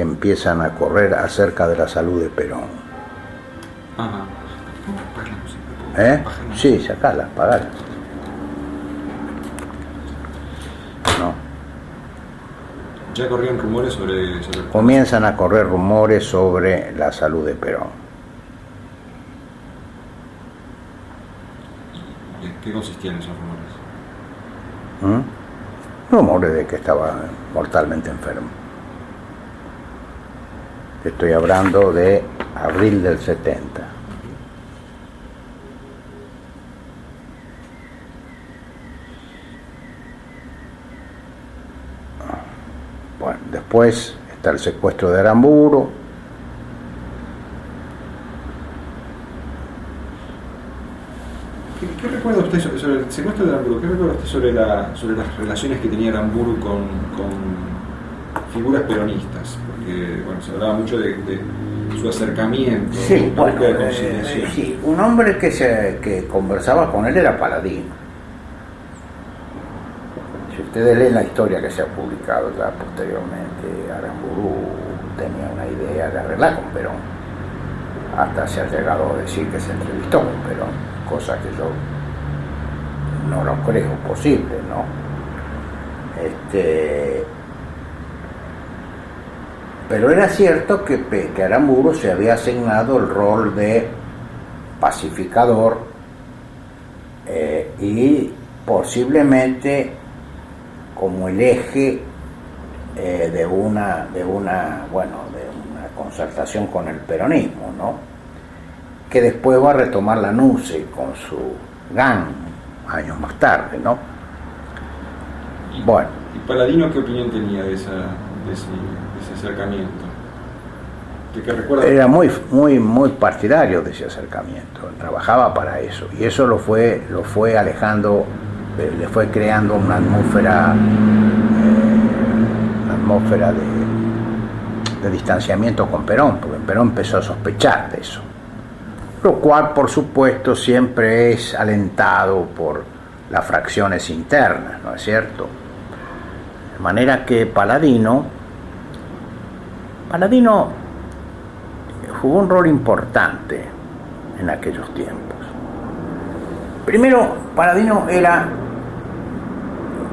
que empiezan a correr acerca de la salud de Perón. Ajá. Baja la música. Baja la música. Sí, sacala, apagala. No. Ya corrían rumores sobre Comienzan a correr rumores sobre la salud de Perón. ¿En qué consistían esos rumores? Rumores de que estaba mortalmente enfermo. Estoy hablando de abril del 70. Bueno, después está el secuestro de Aramburu. ¿Qué recuerda usted sobre el secuestro de Aramburu? ¿Qué recuerda usted sobre las relaciones que tenía Aramburu con figuras peronistas? Porque bueno, se hablaba mucho de su acercamiento, Sí, la bueno, búsqueda de conciliación. sí, un hombre que conversaba con él era Paladino. Si ustedes leen la historia que se ha publicado ya posteriormente, Aramburu tenía una idea de arreglar con Perón. Hasta se ha llegado a decir que se entrevistó con Perón, cosa que yo no lo creo posible, ¿no? Pero era cierto que Aramburu se había asignado el rol de pacificador y posiblemente como el eje de una concertación con el peronismo, ¿no? Que después va a retomar la NUCE con su GAN años más tarde, ¿no? Bueno. ¿Y Paladino qué opinión tenía de ese acercamiento? ¿De qué recuerda? Era muy partidario de ese acercamiento, trabajaba para eso, y eso lo fue alejando, le fue creando una atmósfera de distanciamiento con Perón, porque Perón empezó a sospechar de eso, lo cual por supuesto siempre es alentado por las fracciones internas, ¿no es cierto? De manera que Paladino jugó un rol importante en aquellos tiempos. Primero, Paladino era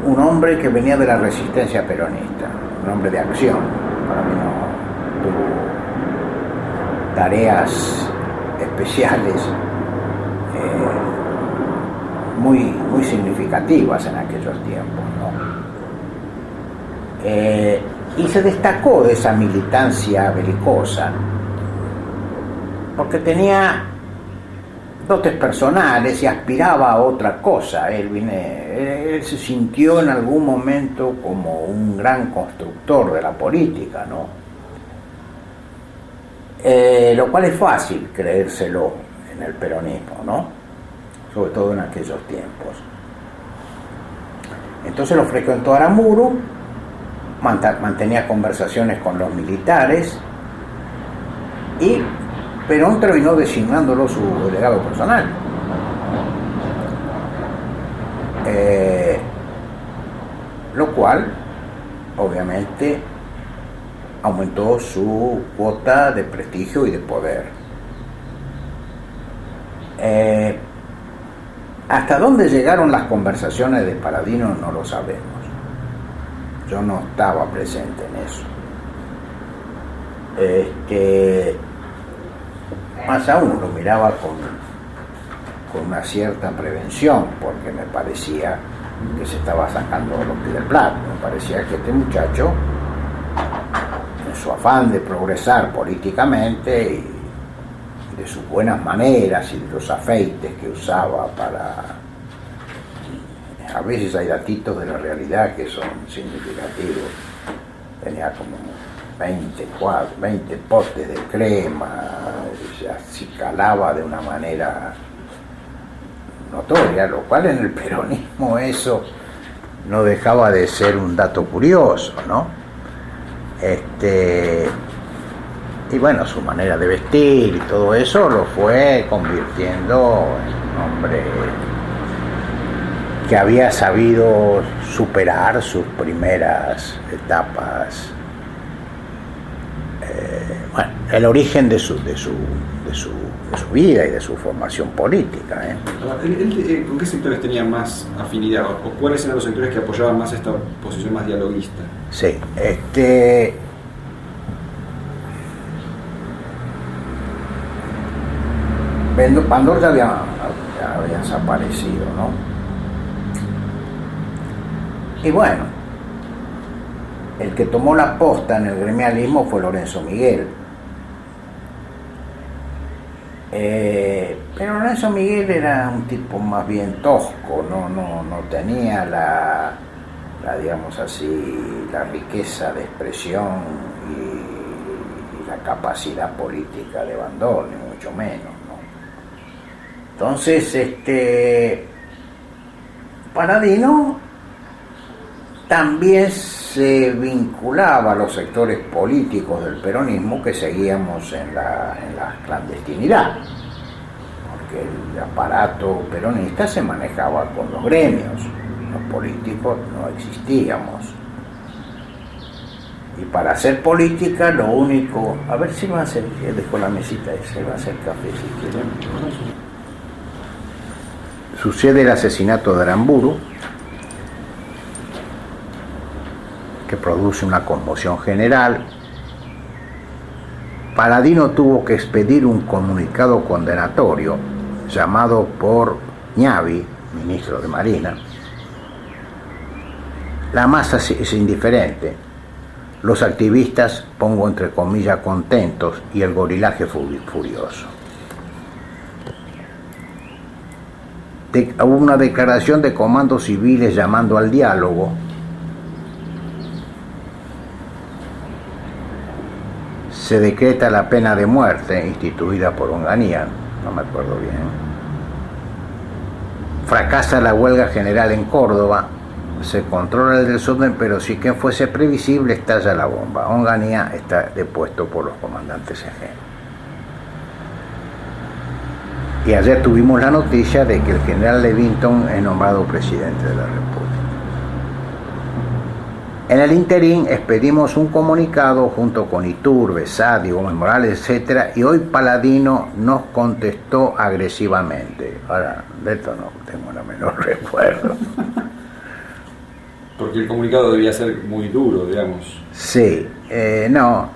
un hombre que venía de la resistencia peronista, un hombre de acción. Paladino tuvo tareas especiales muy significativas en aquellos tiempos, ¿no? Y se destacó de esa militancia belicosa porque tenía dotes personales y aspiraba a otra cosa. Él se sintió en algún momento como un gran constructor de la política, ¿no? Lo cual es fácil creérselo en el peronismo, ¿no? Sobre todo en aquellos tiempos. Entonces lo frecuentó Aramburu, mantenía conversaciones con los militares y Perón terminó designándolo su delegado personal. Lo cual, obviamente, aumentó su cuota de prestigio y de poder. ¿Hasta dónde llegaron las conversaciones de Paladino? No lo sabemos. Yo no estaba presente en eso. Más aún lo miraba con una cierta prevención, porque me parecía que se estaba sacando los pies del plato. Me parecía que este muchacho, en su afán de progresar políticamente y de sus buenas maneras y de los afeites que usaba a veces hay datitos de la realidad que son significativos. Tenía como 20 potes de crema, se acicalaba de una manera notoria, lo cual en el peronismo eso no dejaba de ser un dato curioso, ¿no? Y bueno, su manera de vestir y todo eso lo fue convirtiendo en un hombre que había sabido superar sus primeras etapas el origen de su vida y de su formación política. ¿Con qué sectores tenía más afinidad? ¿O cuáles eran los sectores que apoyaban más esta posición más dialoguista? Sí, Bandol ya había desaparecido, ¿no? Y bueno, el que tomó la posta en el gremialismo fue Lorenzo Miguel. Pero Lorenzo Miguel era un tipo más bien tosco, no tenía la digamos así, la riqueza de expresión y la capacidad política de Bandol, ni mucho menos, ¿no? Entonces, Paladino también se vinculaba a los sectores políticos del peronismo que seguíamos en la clandestinidad, porque el aparato peronista se manejaba con los gremios, los políticos no existíamos. Y para hacer política lo único, a ver si va a hacer, dejo la mesita esa, va a hacer café si quieren. Sucede el asesinato de Aramburu, que produce una conmoción general. Paladino tuvo que expedir un comunicado condenatorio llamado por Ñavi, ministro de Marina. La masa es indiferente, los activistas, pongo entre comillas, contentos, y el gorilaje furioso. Hubo una declaración de comandos civiles llamando al diálogo. Se decreta la pena de muerte instituida por Onganía, no me acuerdo bien. Fracasa la huelga general en Córdoba, se controla el desorden, pero si que fuese previsible estalla la bomba. Onganía está depuesto por los comandantes ajenos. Y ayer tuvimos la noticia de que el general Levington es nombrado presidente de la República. En el interín expedimos un comunicado junto con Iturbe, Sadi, Gómez Morales, etc. Y hoy Paladino nos contestó agresivamente. Ahora, de esto no tengo la menor recuerdo. Porque el comunicado debía ser muy duro, digamos. Sí, no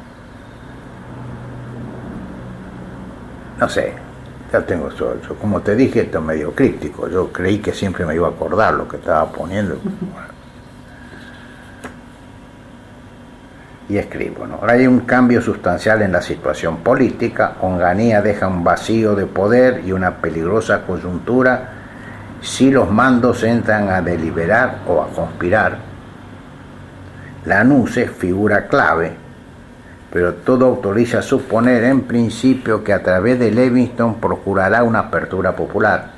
sé, ya tengo yo, como te dije, esto es medio críptico. Yo creí que siempre me iba a acordar lo que estaba poniendo. Y escribo, ¿no? Ahora hay un cambio sustancial en la situación política. Onganía deja un vacío de poder y una peligrosa coyuntura si los mandos entran a deliberar o a conspirar. Lanusse figura clave, pero todo autoriza a suponer en principio que a través de Levington procurará una apertura popular.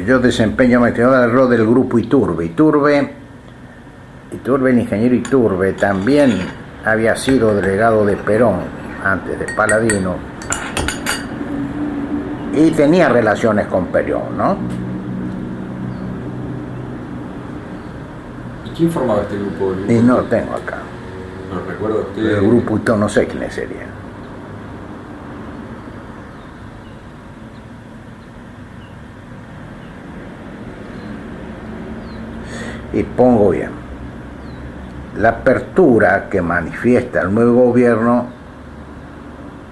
Yo desempeño el rol del grupo Iturbe. Iturbe, el ingeniero Iturbe, también había sido delegado de Perón antes de Paladino y tenía relaciones con Perón, ¿no? ¿Y quién formaba este grupo? Y no lo tengo acá. ¿Lo recuerda usted? El grupo Iturbe, no sé quiénes serían. Y pongo bien, la apertura que manifiesta el nuevo gobierno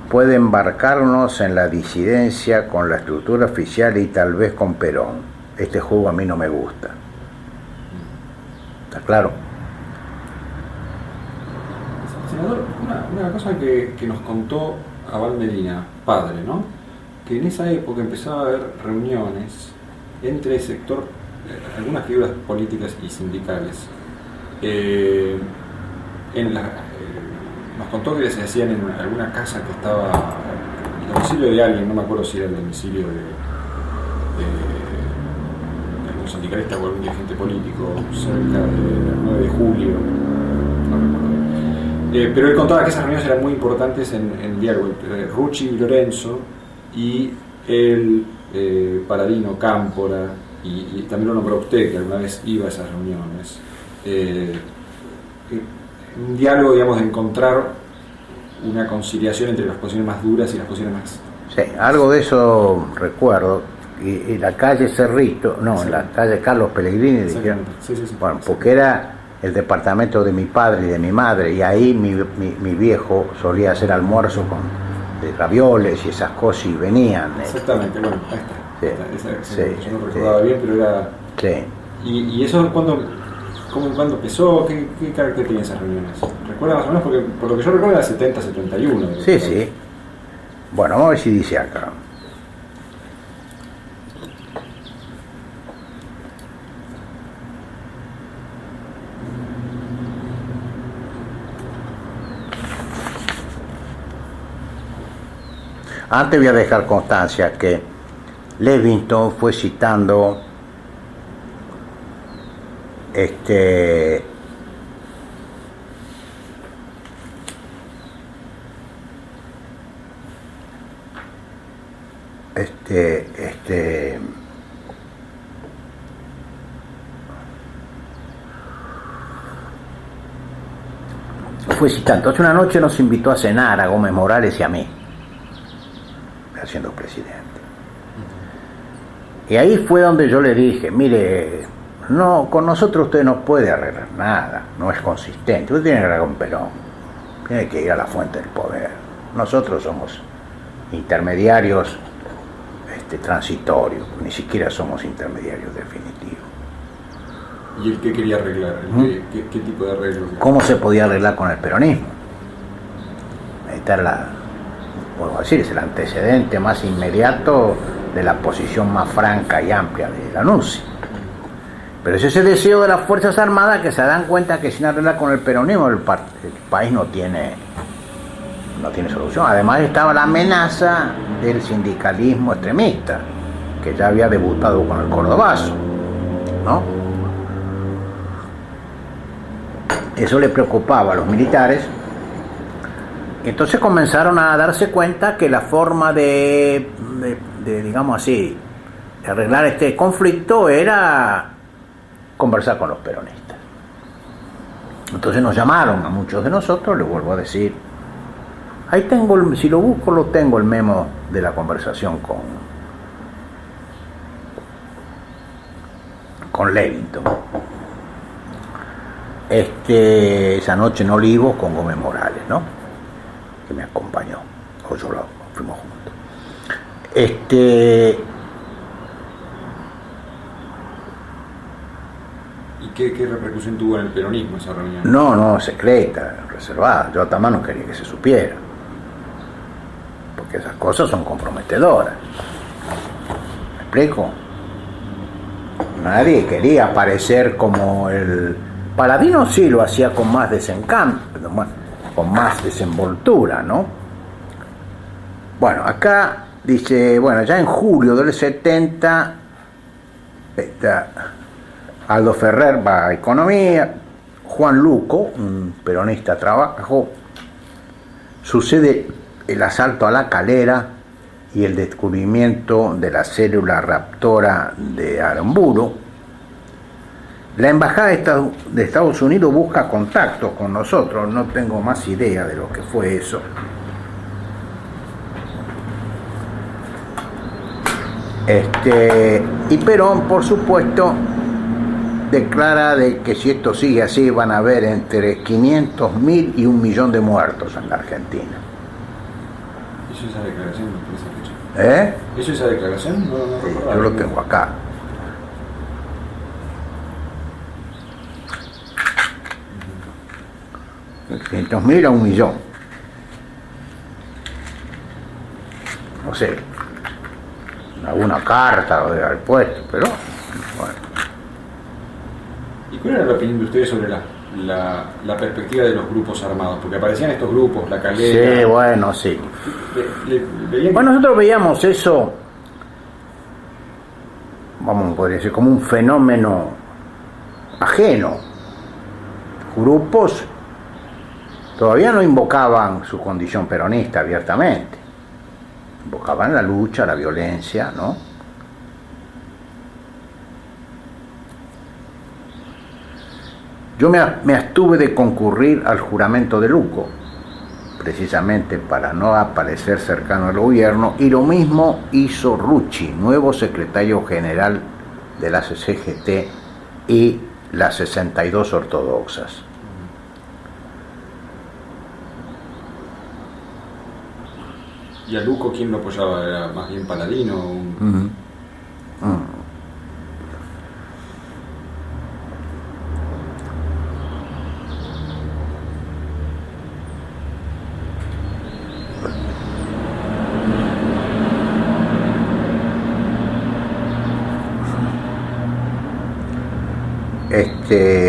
puede embarcarnos en la disidencia con la estructura oficial y tal vez con Perón. Este juego a mí no me gusta. ¿Está claro? Senador, una cosa que nos contó Abal Medina, padre, ¿no? Que en esa época empezaba a haber reuniones entre el sector, algunas figuras políticas y sindicales. Nos contó que se hacían en alguna casa que estaba el domicilio de alguien, no me acuerdo si era el domicilio de algún sindicalista o algún dirigente político, cerca del 9 de julio, no recuerdo bien. Pero él contaba que esas reuniones eran muy importantes en el diálogo entre Rucci y Lorenzo y el Paladino, Cámpora, y también lo nombró usted, que alguna vez iba a esas reuniones, un diálogo, digamos, de encontrar una conciliación entre las posiciones más duras y las posiciones más... Sí, algo de eso recuerdo. Y la calle Cerrito, no, sí. En la calle Carlos Pellegrini, dijeron, sí. bueno, porque era el departamento de mi padre y de mi madre, y ahí mi viejo solía hacer almuerzo de ravioles y esas cosas, y venían. Exactamente, bueno, ahí está. Sí, yo no recordaba bien, pero era... Sí. ¿Y eso cuándo empezó? ¿Qué carácter tenía esas reuniones? ¿Recuerda más o menos? Porque por lo que yo recuerdo era 70, 71. Sí. Bueno, vamos a ver si dice acá. Antes voy a dejar constancia que Levington fue citando Entonces una noche nos invitó a cenar a Gómez Morales y a mí, siendo presidente. Y ahí fue donde yo le dije, mire, no, con nosotros usted no puede arreglar nada, no es consistente, usted tiene que arreglar con Perón, tiene que ir a la fuente del poder. Nosotros somos intermediarios transitorios, ni siquiera somos intermediarios definitivos. ¿Y el qué quería arreglar? ¿Qué tipo de arreglo? ¿Cómo se podía arreglar con el peronismo? Esta es podemos decir, es el antecedente más inmediato de la posición más franca y amplia de la NUCI. Pero es ese deseo de las Fuerzas Armadas que se dan cuenta que sin arreglar con el peronismo el país no tiene solución. Además estaba la amenaza del sindicalismo extremista, que ya había debutado con el Cordobazo, ¿no? Eso le preocupaba a los militares. Entonces comenzaron a darse cuenta que la forma de digamos así, de arreglar este conflicto era conversar con los peronistas. Entonces nos llamaron a muchos de nosotros, les vuelvo a decir, ahí tengo, si lo busco lo tengo, el memo de la conversación con Levington. Esa noche en Olivos con Gómez Morales, ¿no? Que me acompañó, o yo lo fuimos juntos. ¿Y qué repercusión tuvo en el peronismo esa reunión? No, secreta, reservada. Yo también no quería que se supiera, porque esas cosas son comprometedoras. ¿Me explico? Nadie quería aparecer como el... Paladino sí lo hacía con más desencanto, con más desenvoltura, ¿no? Bueno, acá dice, bueno, ya en julio del 70, Aldo Ferrer va a Economía, Juan Luco, un peronista, trabajó, sucede el asalto a La Calera y el descubrimiento de la célula raptora de Aramburu. La embajada de Estados Unidos busca contacto con nosotros, no tengo más idea de lo que fue eso. Y Perón, por supuesto, declara de que si esto sigue así van a haber entre 500.000 y 1 millón de muertos en la Argentina. ¿Eso es esa declaración? ¿Eso es esa declaración? No recuerdo. Yo lo tengo acá. 500.000 a 1 millón. No sé, alguna carta lo debe haber puesto, pero bueno. ¿Y cuál era la opinión de ustedes sobre la perspectiva de los grupos armados? Porque aparecían estos grupos, La Calera... Sí, bueno, sí. Bueno, nosotros veíamos eso, podría decir, como un fenómeno ajeno. Grupos todavía no invocaban su condición peronista abiertamente, invocaban la lucha, la violencia, ¿no? Yo me abstuve de concurrir al juramento de Luco, precisamente para no aparecer cercano al gobierno, y lo mismo hizo Rucci, nuevo secretario general de la CGT y las 62 ortodoxas. ¿Y a Luco quién lo apoyaba? ¿Era más bien Paladino?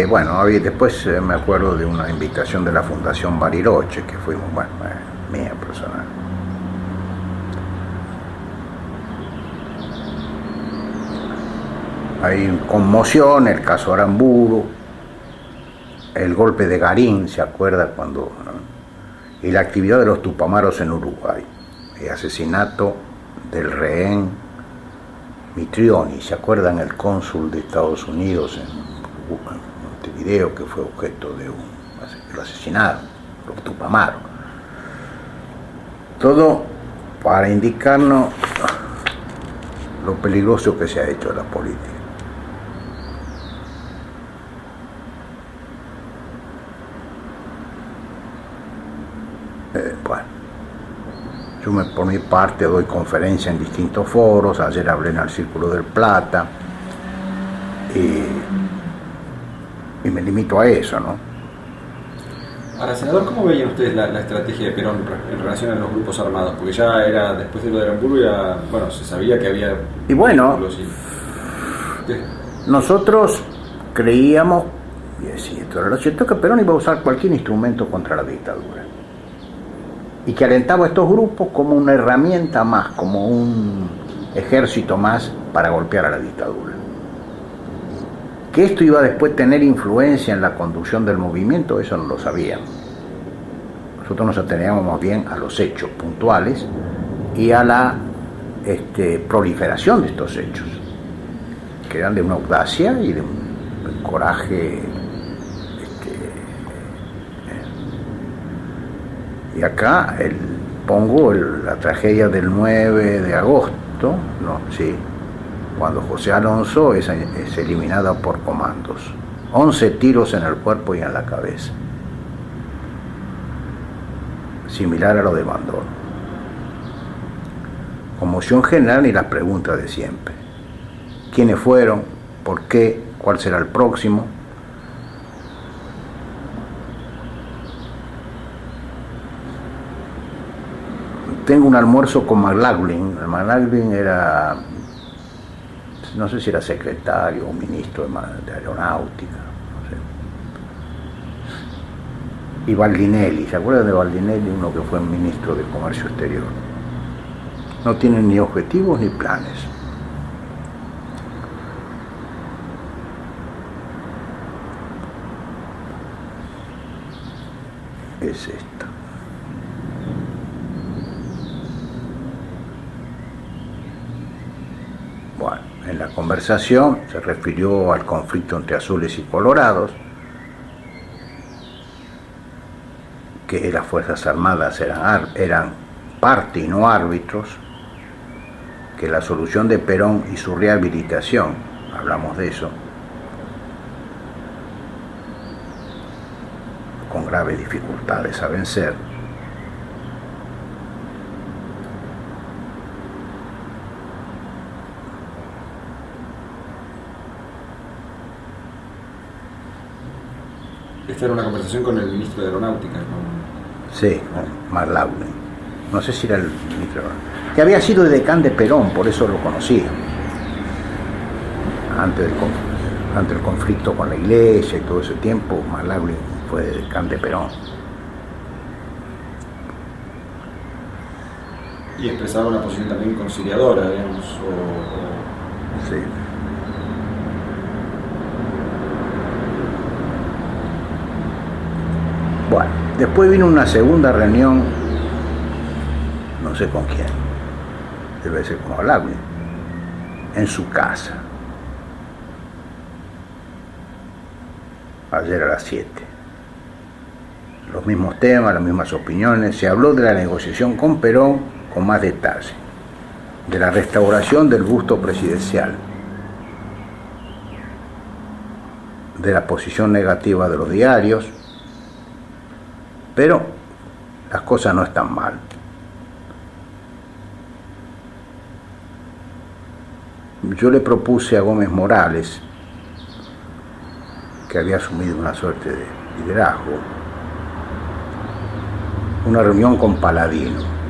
Bueno, después me acuerdo de una invitación de la Fundación Bariloche, que fuimos, bueno, mía personal. Hay conmoción, el caso Aramburu, el golpe de Garín, ¿se acuerda cuando? ¿No? Y la actividad de los tupamaros en Uruguay, el asesinato del rehén Mitrioni, ¿se acuerdan? El cónsul de Estados Unidos en Montevideo, que fue objeto de lo asesinaron, los tupamaros. Todo para indicarnos lo peligroso que se ha hecho la política. Bueno, yo por mi parte doy conferencias en distintos foros. Ayer hablé en el Círculo del Plata y me limito a eso, ¿no? Ahora, senador, ¿cómo veían ustedes la estrategia de Perón en relación a los grupos armados? Porque ya era, después de lo de Aramburu, bueno, se sabía que había... Y bueno, nosotros creíamos, y es cierto, lo cierto es que Perón iba a usar cualquier instrumento contra la dictadura. Y que alentaba a estos grupos como una herramienta más, como un ejército más para golpear a la dictadura. Que esto iba a después tener influencia en la conducción del movimiento, eso no lo sabíamos. Nosotros nos ateníamos más bien a los hechos puntuales y a la proliferación de estos hechos, que eran de una audacia y de un coraje. Y acá pongo la tragedia del 9 de agosto, cuando José Alonso es eliminado por comandos. 11 tiros en el cuerpo y en la cabeza. Similar a lo de Bandón. Conmoción general y las preguntas de siempre. ¿Quiénes fueron? ¿Por qué? ¿Cuál será el próximo? Tengo un almuerzo con McLaughlin. McLaughlin era, no sé si era secretario o ministro de aeronáutica, no sé. Y Baldinelli, ¿se acuerdan de Baldinelli? Uno que fue ministro de Comercio Exterior. No tienen ni objetivos ni planes. Es esto. Bueno, en la conversación se refirió al conflicto entre azules y colorados, que las Fuerzas Armadas eran parte y no árbitros, que la solución de Perón y su rehabilitación, hablamos de eso, con graves dificultades a vencer, Esta era una conversación con el ministro de Aeronáutica, ¿no? Sí, con McLaughlin. No sé si era el ministro de Aeronáutica, que había sido decán de Perón, por eso lo conocía. Antes del conflicto con la iglesia y todo ese tiempo, McLaughlin fue decán de Perón. Y expresaba una posición también conciliadora, digamos, Sí. Bueno, después vino una segunda reunión, no sé con quién, debe ser con McLaughlin, en su casa. ayer a las 7. Los mismos temas, las mismas opiniones. Se habló de la negociación con Perón con más detalle, de la restauración del busto presidencial, de la posición negativa de los diarios, pero las cosas no están mal. Yo le propuse a Gómez Morales, que había asumido una suerte de liderazgo, una reunión con Paladino.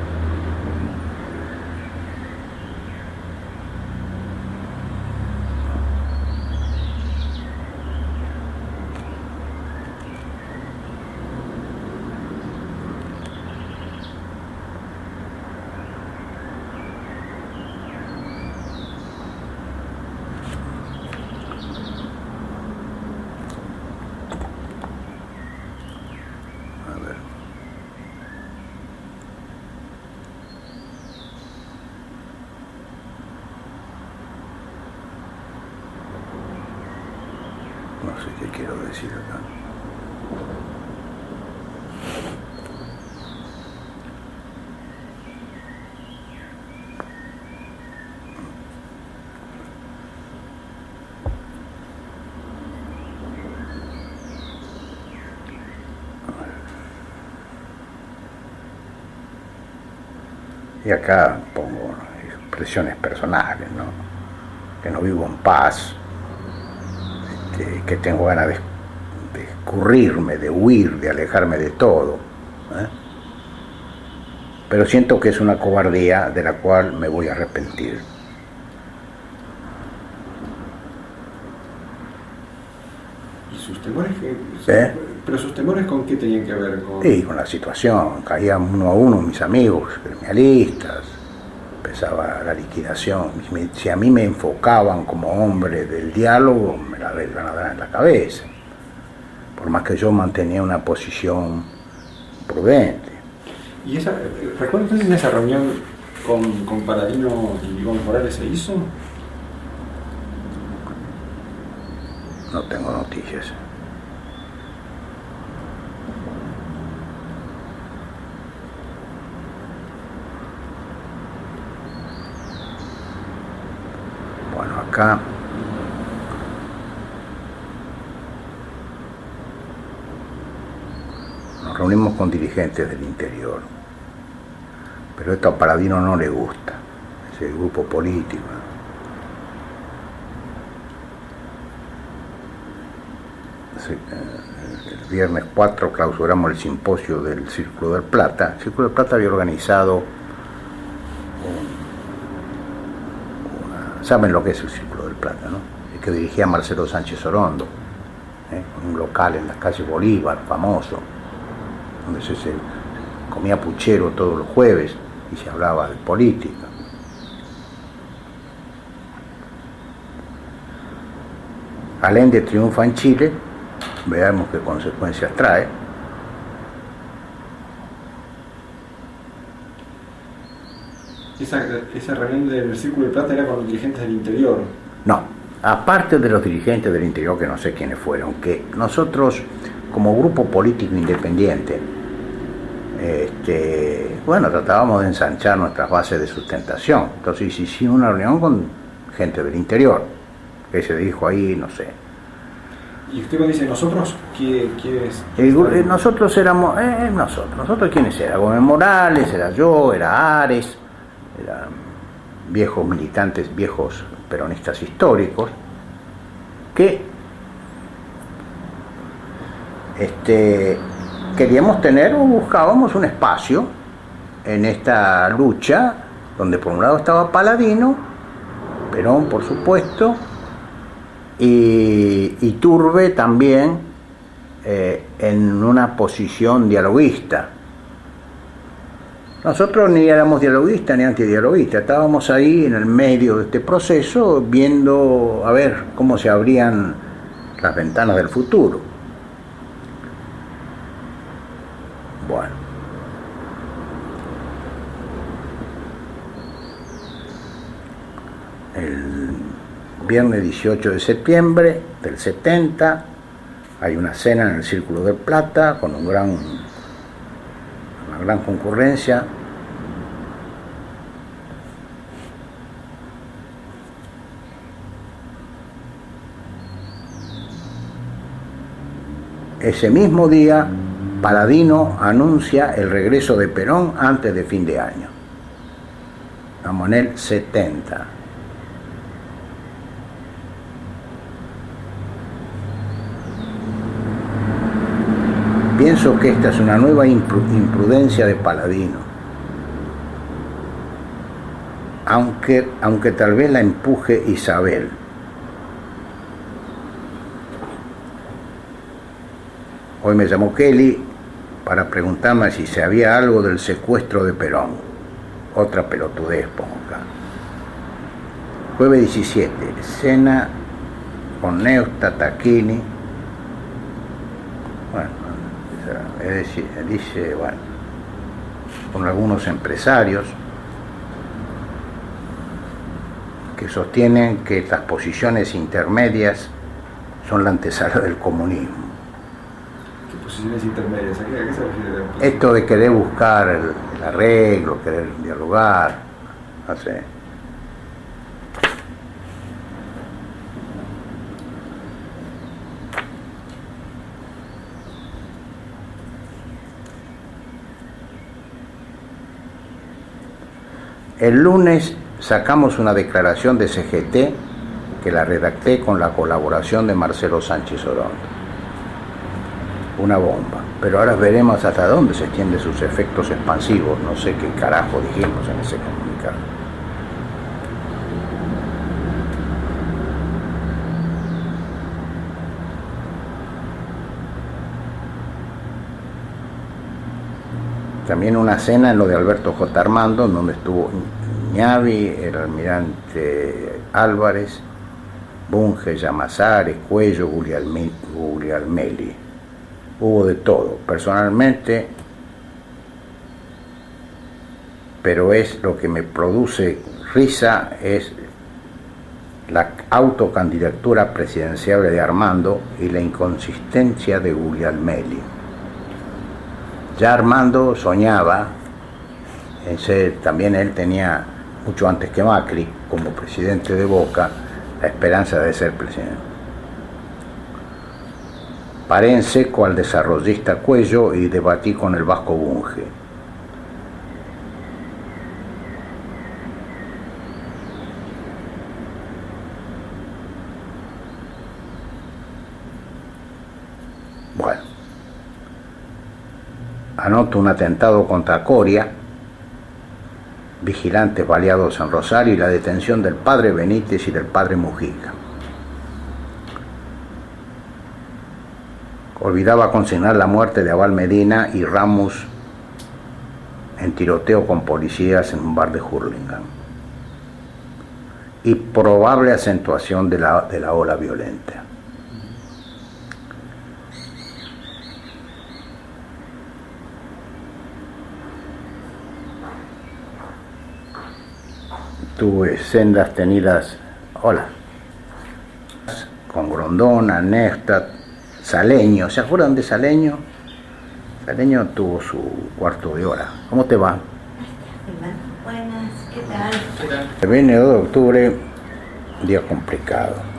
No sé qué quiero decir acá. Y acá pongo expresiones personales, ¿no? Que no vivo en paz, que tengo ganas de escurrirme, de huir, de alejarme de todo, ¿eh? Pero siento que es una cobardía de la cual me voy a arrepentir. ¿Y sus temores pero sus temores con qué tenían que ver? Sí, con la situación. Caían uno a uno mis amigos gremialistas, empezaba la liquidación. Si a mí me enfocaban como hombre del diálogo, me la iban a dar en la cabeza, por más que yo mantenía una posición prudente. ¿Y recuerda entonces esa reunión con Paladino y Gómez Morales se hizo? No tengo noticias. Bueno, acá nos reunimos con dirigentes del interior, pero esto a Paladino no le gusta, ese grupo político. El viernes 4 clausuramos el simposio del Círculo del Plata. El Círculo del Plata había organizado ¿saben lo que es el Círculo del Plata, no? El que dirigía Marcelo Sánchez Orondo, un local en la calle Bolívar, famoso, donde se comía puchero todos los jueves y se hablaba de política. Allende triunfa en Chile, veamos qué consecuencias trae. Esa reunión del Círculo de Plata era con los dirigentes del interior. No, aparte de los dirigentes del interior, que no sé quiénes fueron, que nosotros, como grupo político independiente, bueno, tratábamos de ensanchar nuestras bases de sustentación. Entonces hicimos una reunión con gente del interior, que se dijo ahí, no sé. ¿Y usted cuando dice nosotros, quién es? Nosotros éramos, nosotros quiénes era, Gómez Morales, era yo, era Ares, eran viejos militantes, viejos peronistas históricos, que queríamos tener o buscábamos un espacio en esta lucha donde por un lado estaba Paladino, Perón por supuesto, y Iturbe también en una posición dialoguista. Nosotros ni éramos dialoguistas ni antidialoguistas, estábamos ahí en el medio de este proceso viendo a ver cómo se abrían las ventanas del futuro. Bueno. El viernes 18 de septiembre del 70 Hay una cena en el Círculo de Plata con una gran concurrencia. Ese mismo día, Paladino anuncia el regreso de Perón antes de fin de año. Estamos en el 70. Pienso que esta es una nueva imprudencia de Paladino, aunque tal vez la empuje Isabel. Hoy me llamó Kelly para preguntarme si sabía algo del secuestro de Perón. Otra pelotudez pongo acá. Jueves 17, cena con Neusta, Tacchini. Bueno, dice, bueno, con algunos empresarios que sostienen que estas posiciones intermedias son la antesala del comunismo. ¿Qué posiciones intermedias? ¿A qué se refiere? Esto de querer buscar el arreglo, querer dialogar, no sé. El lunes sacamos una declaración de CGT que la redacté con la colaboración de Marcelo Sánchez Orondo. Una bomba. Pero ahora veremos hasta dónde se extienden sus efectos expansivos. No sé qué carajo dijimos en ese comunicado. También una cena en lo de Alberto J. Armando, en donde estuvo Ñavi, el almirante Álvarez, Bunge, Llamazares, Cuello, Guglielmelli. Hubo de todo, personalmente, pero es lo que me produce risa, es la autocandidatura presidencial de Armando y la inconsistencia de Guglielmelli. Ya Armando soñaba en ser, también él tenía, mucho antes que Macri, como presidente de Boca, la esperanza de ser presidente. Paré en seco al desarrollista Cuello y debatí con el vasco Bunge. Bueno. Anoto un atentado contra Coria, vigilantes baleados en Rosario y la detención del padre Benítez y del padre Mujica. Olvidaba consignar la muerte de Abal Medina y Ramos en tiroteo con policías en un bar de Hurlingham. Y probable acentuación de la ola violenta. Tuve sendas tenidas, con Grondona, Neustadt, Saleño. ¿Se acuerdan de Saleño? Saleño tuvo su cuarto de hora. ¿Cómo te va? Buenas, ¿qué tal? El 22 de octubre, día complicado.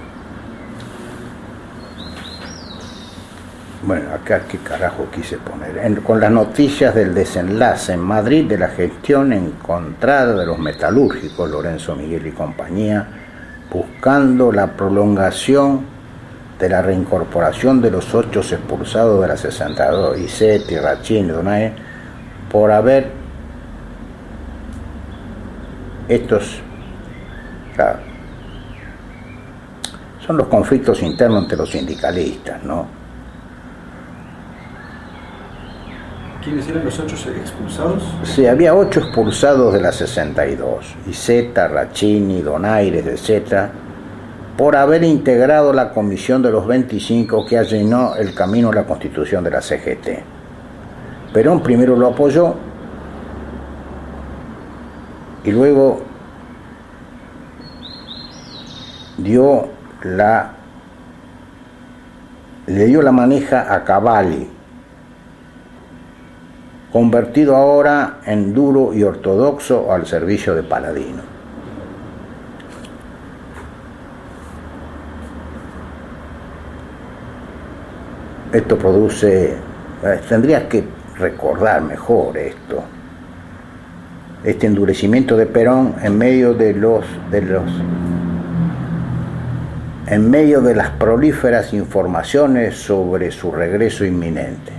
Bueno, acá qué carajo quise poner. Con las noticias del desenlace en Madrid de la gestión encontrada de los metalúrgicos Lorenzo Miguel y compañía, buscando la prolongación de la reincorporación de los 8 expulsados de la 62, Isetti, Rachini, Donaire, por haber estos, claro, son los conflictos internos entre los sindicalistas, ¿no? ¿Quiénes eran los 8 expulsados? Sí, había 8 expulsados de la 62, Iseta, Rachini, Donaires, etc., por haber integrado la comisión de los 25 que allanó el camino a la constitución de la CGT. Perón primero lo apoyó y luego dio la le dio la manija a Cavalli, convertido ahora en duro y ortodoxo al servicio de Paladino. Esto produce, tendrías que recordar mejor esto, este endurecimiento de Perón en medio de las prolíferas informaciones sobre su regreso inminente,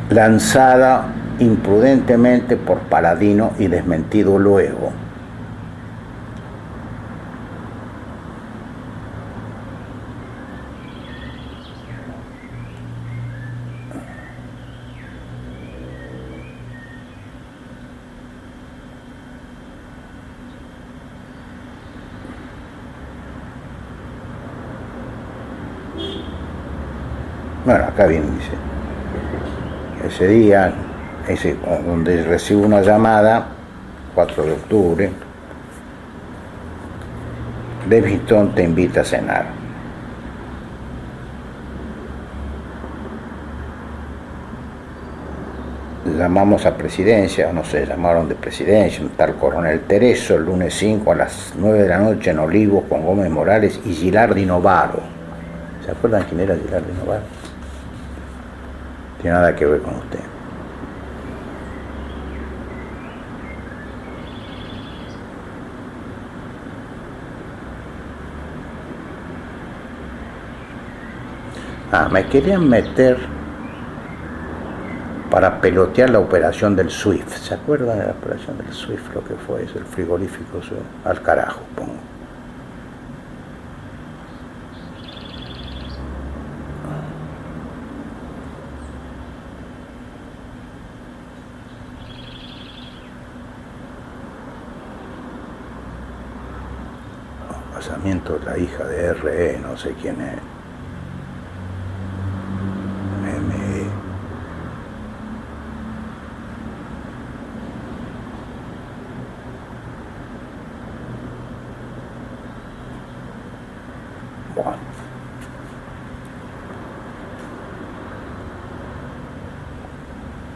lanzada imprudentemente por Paladino y desmentido luego. Bueno, acá bien dice, ese día, donde recibo una llamada, 4 de octubre, Levington te invita a cenar. Llamamos a presidencia, no sé, llamaron de presidencia, un tal coronel Tereso, el lunes 5 a las 9 de la noche en Olivos con Gómez Morales y Gilardi Novaro. ¿Se acuerdan quién era Gilardi Novaro? Tiene nada que ver con usted. Me querían meter para pelotear la operación del SWIFT. ¿Se acuerdan de la operación del SWIFT? Lo que fue eso, el frigorífico, al carajo, pongo. Casamiento de la hija de R.E., no sé quién es. M.E. Bueno.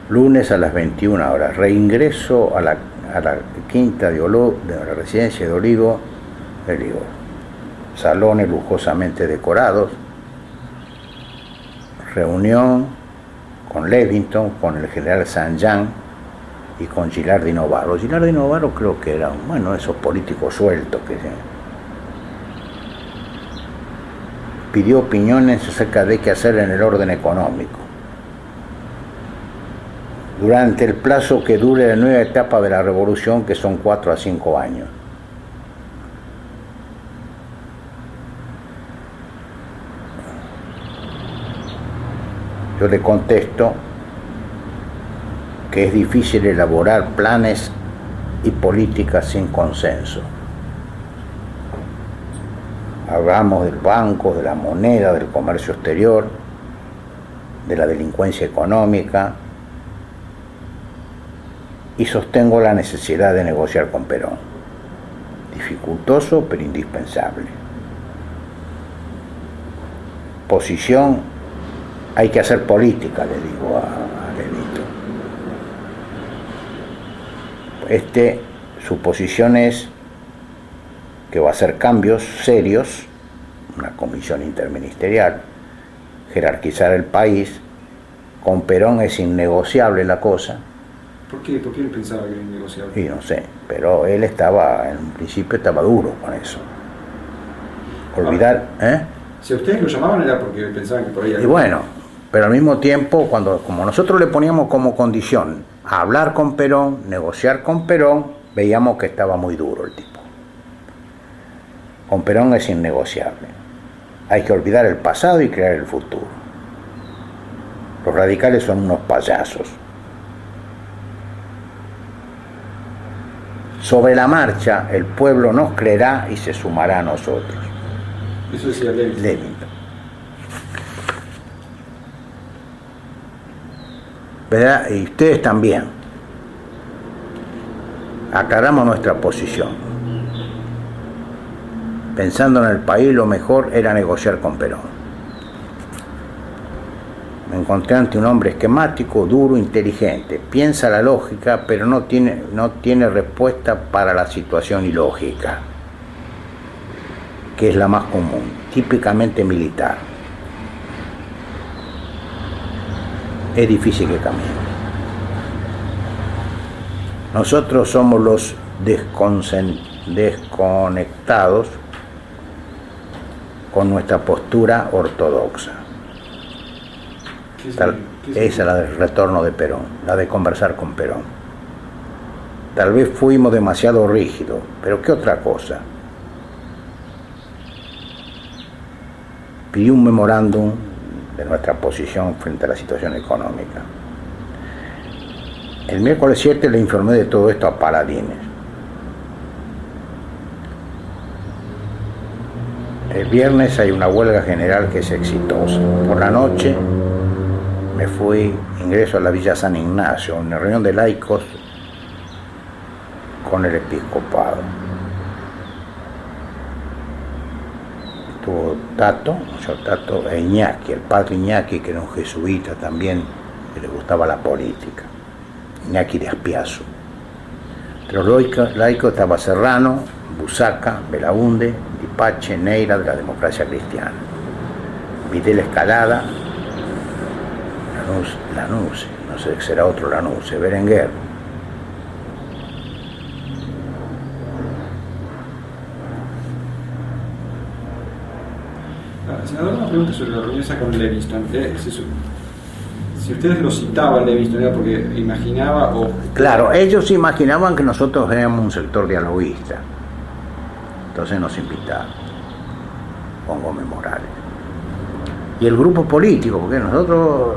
Lunes a las 21 horas, reingreso a la quinta de la residencia de Olivo. Salones lujosamente decorados, reunión con Levington, con el general Saint-Jean y con Gilardi Novaro. Gilardi Novaro creo que era, esos políticos sueltos que pidió opiniones acerca de qué hacer en el orden económico durante el plazo que dure la nueva etapa de la revolución, que son 4 a 5 años. Yo le contesto que es difícil elaborar planes y políticas sin consenso. Hablamos del banco, de la moneda, del comercio exterior, de la delincuencia económica, y sostengo la necesidad de negociar con Perón. Dificultoso, pero indispensable. Posición: hay que hacer política, le digo a Levito. Su posición es que va a hacer cambios serios, una comisión interministerial, jerarquizar el país. Con Perón es innegociable la cosa. ¿Por qué? ¿Por qué él pensaba que era innegociable? Sí, no sé, pero él en un principio estaba duro con eso. Olvidar, Si a ustedes lo llamaban era porque pensaban que por ahí... Y bueno, pero al mismo tiempo, como nosotros le poníamos como condición hablar con Perón, negociar con Perón, veíamos que estaba muy duro el tipo. Con Perón es innegociable. Hay que olvidar el pasado y crear el futuro. Los radicales son unos payasos. Sobre la marcha, el pueblo nos creerá y se sumará a nosotros. Eso decía Levington. ¿Verdad? Y ustedes también. Aclaramos nuestra posición. Pensando en el país, lo mejor era negociar con Perón. Me encontré ante un hombre esquemático, duro, inteligente. Piensa la lógica, pero no tiene respuesta para la situación ilógica, que es la más común, típicamente militar. Es difícil que camine. Nosotros somos los desconectados con nuestra postura ortodoxa. Esa es la del retorno de Perón, la de conversar con Perón. Tal vez fuimos demasiado rígidos, pero ¿qué otra cosa? Pidió un memorándum de nuestra posición frente a la situación económica. El miércoles 7 le informé de todo esto a Paladines. El viernes hay una huelga general que es exitosa. Por la noche me fui, ingreso a la Villa San Ignacio, en una reunión de laicos con el episcopado. Estuvo Tato e Iñaki, el padre Iñaki, que era un jesuita también, que le gustaba la política. Iñaki de Aspiazu. Entre los laicos estaba Serrano, Busaca, Belaunde, Dipache, Neira de la Democracia Cristiana, Videla Escalada, Lanuse, no sé, será otro Lanuse, Berenguer. Senador, una pregunta sobre la reunión esa con Levingston. Si ustedes lo citaban Levingston, ¿era porque imaginaba o...? Claro, ellos imaginaban que nosotros éramos un sector dialoguista. Entonces nos invitaron con Gómez Morales. Y el grupo político, porque nosotros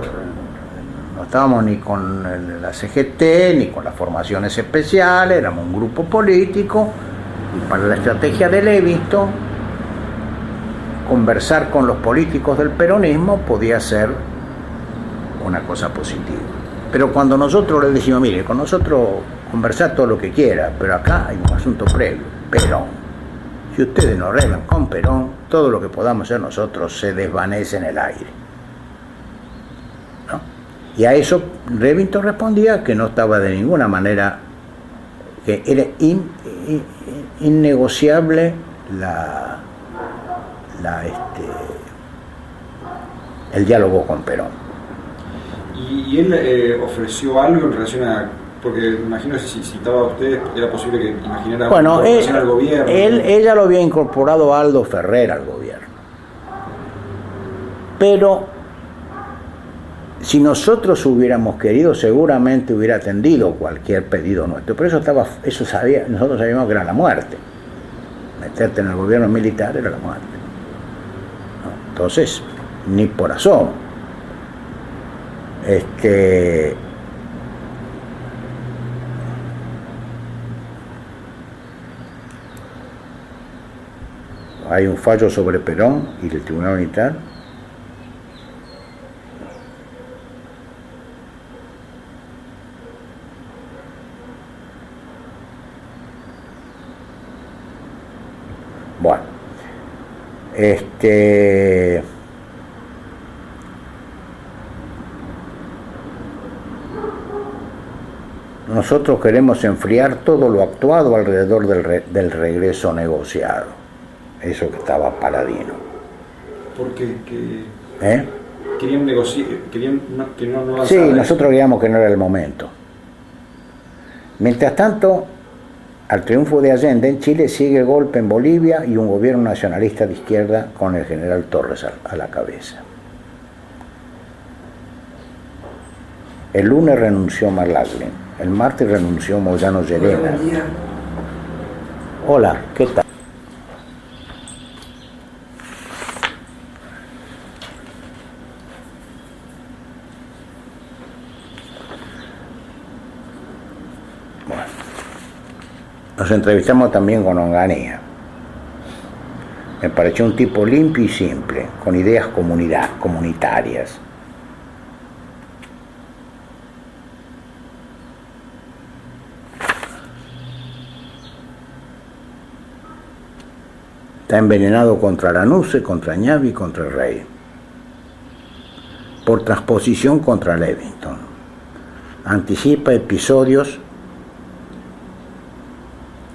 no estábamos ni con la CGT, ni con las formaciones especiales, éramos un grupo político, y para la estrategia de Levingston, conversar con los políticos del peronismo podía ser una cosa positiva. Pero cuando nosotros le decimos, mire, con nosotros conversar todo lo que quiera, pero acá hay un asunto previo, Perón. Si ustedes no arreglan con Perón, todo lo que podamos hacer nosotros se desvanece en el aire. ¿No? Y a eso Levingston respondía que no estaba de ninguna manera, que era innegociable el diálogo con Perón. ¿Y él ofreció algo en relación a...? Porque imagino que si citaba a usted, era posible que imaginara bueno, al gobierno. Ella lo había incorporado a Aldo Ferrer al gobierno. Pero si nosotros hubiéramos querido, seguramente hubiera atendido cualquier pedido nuestro. Pero nosotros sabíamos que era la muerte. Meterte en el gobierno militar era la muerte. ¿No? Entonces, ni por asomo. Hay un fallo sobre Perón y el Tribunal Militar. Bueno, nosotros queremos enfriar todo lo actuado alrededor del regreso negociado. Eso que estaba Paladino. ¿Por qué? ¿Eh? Querían negociar, querían que no avanzara. Sí, nosotros creíamos que no era el momento. Mientras tanto, al triunfo de Allende en Chile sigue el golpe en Bolivia y un gobierno nacionalista de izquierda con el general Torres a la cabeza. El lunes renunció Marlaglin, el martes renunció Moyano Llerena. Hola, ¿qué tal? Nos entrevistamos también con Onganía. Me pareció un tipo limpio y simple, con ideas comunitarias. Está envenenado contra Lanuse, contra Ñavi y contra el Rey. Por transposición contra Levington. Anticipa episodios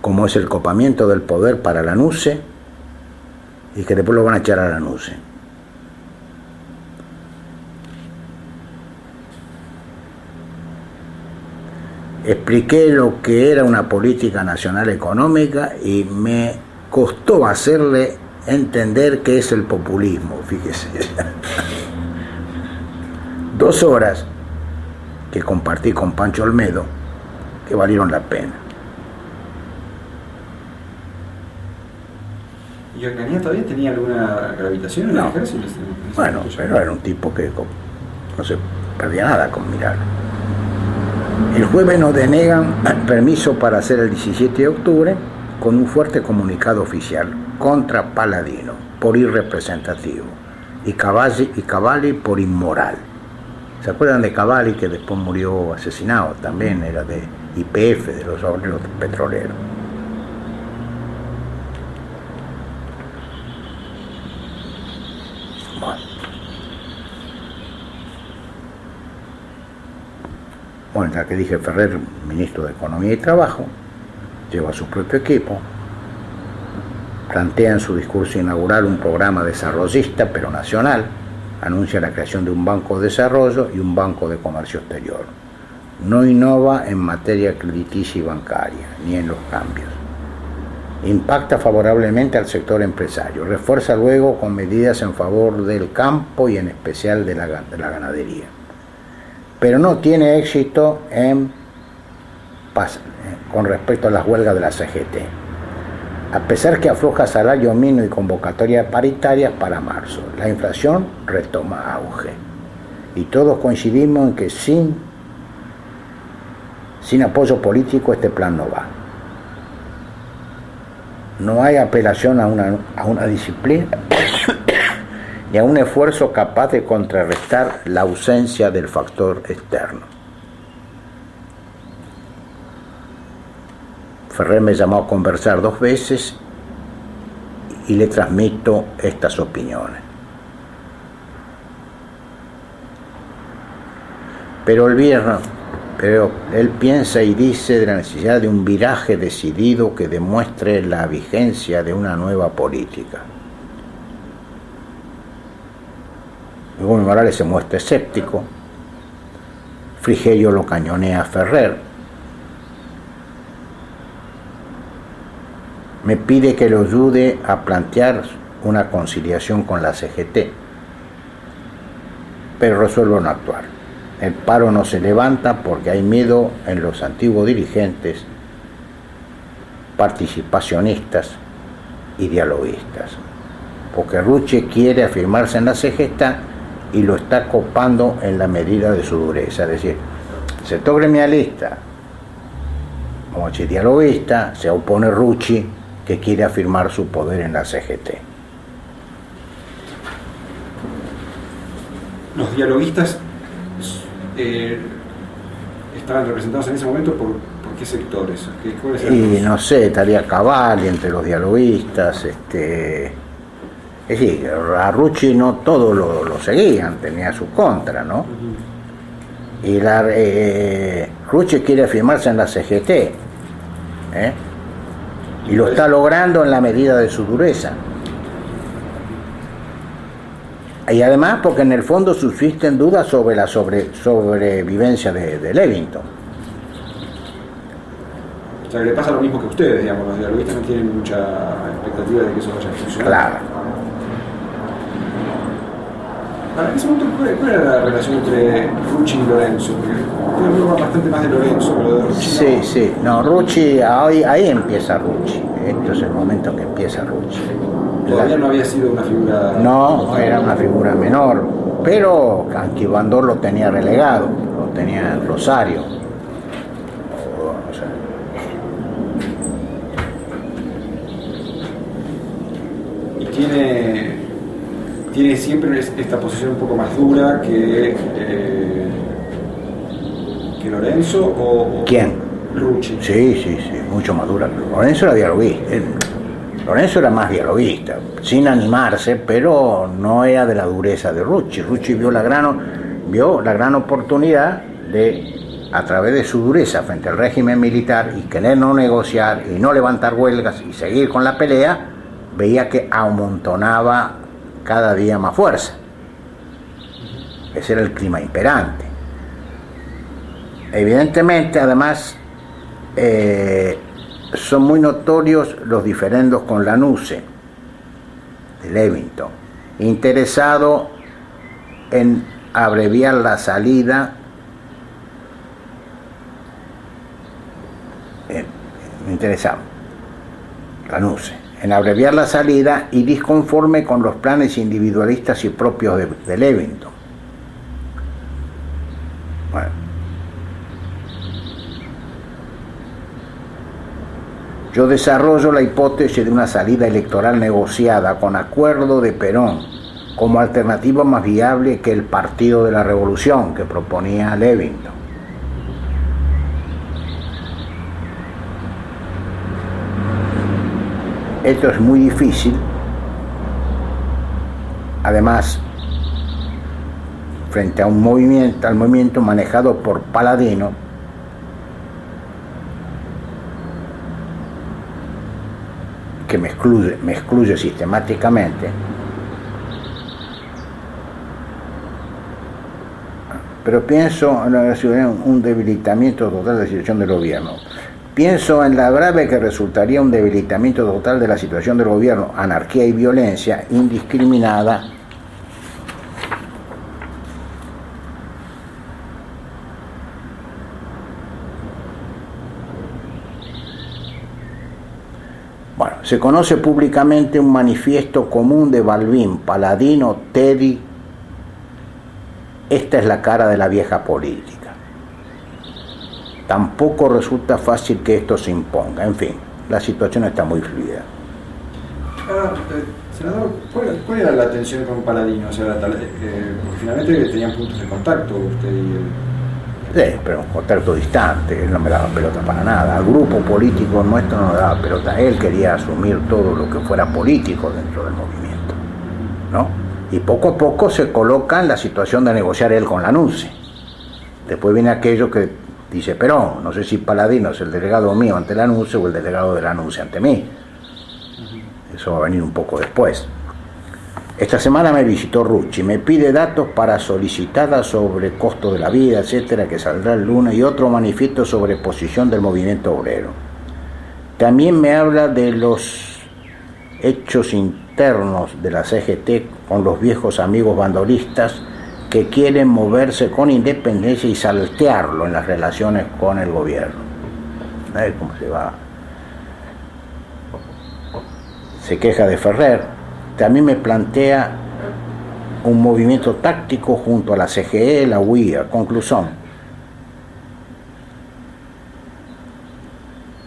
como es el copamiento del poder para Lanuse y que después lo van a echar a Lanuse. Expliqué lo que era una política nacional económica y me costó hacerle entender qué es el populismo, fíjese. 2 horas que compartí con Pancho Olmedo que valieron la pena. ¿Y Onganía todavía tenía alguna gravitación en el ejército? Bueno, pero era un tipo que no se perdía nada con mirarlo. El jueves nos denegan permiso para hacer el 17 de octubre con un fuerte comunicado oficial contra Paladino por irrepresentativo y Cavalli por inmoral. ¿Se acuerdan de Cavalli, que después murió asesinado? También era de YPF, de los obreros petroleros. Bueno, ya que dije, Ferrer, ministro de Economía y Trabajo, lleva su propio equipo, plantea en su discurso inaugural un programa desarrollista, pero nacional, anuncia la creación de un banco de desarrollo y un banco de comercio exterior. No innova en materia crediticia y bancaria, ni en los cambios. Impacta favorablemente al sector empresario, refuerza luego con medidas en favor del campo y en especial de la ganadería. Pero no tiene éxito con respecto a las huelgas de la CGT, a pesar que afloja salario mínimo y convocatoria paritarias para marzo. La inflación retoma auge y todos coincidimos en que sin apoyo político este plan no va. No hay apelación a una disciplina y a un esfuerzo capaz de contrarrestar la ausencia del factor externo. Ferrer me llamó a conversar 2 veces y le transmito estas opiniones. Pero él piensa y dice de la necesidad de un viraje decidido que demuestre la vigencia de una nueva política. Luego Morales se muestra escéptico. Frigerio lo cañonea a Ferrer. Me pide que lo ayude a plantear una conciliación con la CGT, pero resuelvo no actuar. El paro no se levanta porque hay miedo en los antiguos dirigentes, participacionistas y dialoguistas, porque Rucci quiere afirmarse en la CGT y lo está copando en la medida de su dureza, es decir, sector gremialista, como si dialoguista, se opone Rucci, que quiere afirmar su poder en la CGT. Los dialoguistas estaban representados en ese momento por qué sectores. Y no sé, estaría Cavalli entre los dialoguistas. Es decir, a Rucci no todos lo seguían, tenía su contra, ¿no? Uh-huh. Y Rucci quiere afirmarse en la CGT, y lo está logrando en la medida de su dureza. Y además porque en el fondo subsisten dudas sobre la sobrevivencia de Levington. O sea, que le pasa lo mismo que a ustedes, digamos, los dialoguistas no tienen mucha expectativa de que eso vaya a funcionar. Claro. Ahora, en ese momento, ¿cuál era la relación entre Rucci y Lorenzo? Porque yo hablo bastante más de Lorenzo, pero de Rucci sí. No, Rucci, ahí empieza Rucci. Esto es el momento en que empieza Rucci. Todavía no había sido una figura... No, era una figura menor, pero Anquibandor lo tenía relegado, lo tenía en Rosario. Y tiene siempre esta posición un poco más dura que Lorenzo o... ¿Quién? Rucci. Sí, mucho más dura. Lorenzo era dialoguista. Lorenzo era más dialoguista, sin animarse, pero no era de la dureza de Rucci. Rucci vio la gran oportunidad de, a través de su dureza frente al régimen militar y querer no negociar y no levantar huelgas y seguir con la pelea, veía que amontonaba cada día más fuerza. Ese era el clima imperante. Evidentemente, además, son muy notorios los diferendos con Lanusse, de Levington, interesado en abreviar la salida, Lanusse, en abreviar la salida y disconforme con los planes individualistas y propios de Levington. Bueno. Yo desarrollo la hipótesis de una salida electoral negociada con acuerdo de Perón como alternativa más viable que el Partido de la Revolución que proponía Levington. Esto es muy difícil. Además, frente a al movimiento manejado por Palladino, que me excluye sistemáticamente, pero pienso en un debilitamiento total de la situación del gobierno. Pienso en la grave que resultaría un debilitamiento total de la situación del gobierno, anarquía y violencia indiscriminada, se conoce públicamente un manifiesto común de Balbín, Palladino, Teddy. Esta es la cara de la vieja política. Tampoco resulta fácil que esto se imponga. En fin, la situación está muy fluida. Senador, ¿cuál era la tensión con Palladino? O sea, porque finalmente tenían puntos de contacto usted y él. Sí, pero un contacto distante, él no me daba pelota para nada. Al grupo político nuestro no le daba pelota. Él quería asumir todo lo que fuera político dentro del movimiento, ¿no? Y poco a poco se coloca en la situación de negociar él con Lanusse. Después viene aquello que dice Perón, no sé si Palladino es el delegado mío ante Lanusse o el delegado de Lanusse ante mí. Eso va a venir un poco después. Esta semana me visitó Rucci, me pide datos para solicitadas sobre costo de la vida, etcétera, que saldrá el lunes, y otro manifiesto sobre posición del movimiento obrero. También me habla de los hechos internos de la CGT con los viejos amigos bandolistas que quieren moverse con independencia y saltearlo en las relaciones con el gobierno. A ver cómo se va. Se queja de Ferrer. También me plantea un movimiento táctico junto a la CGE, la UIA. Conclusión.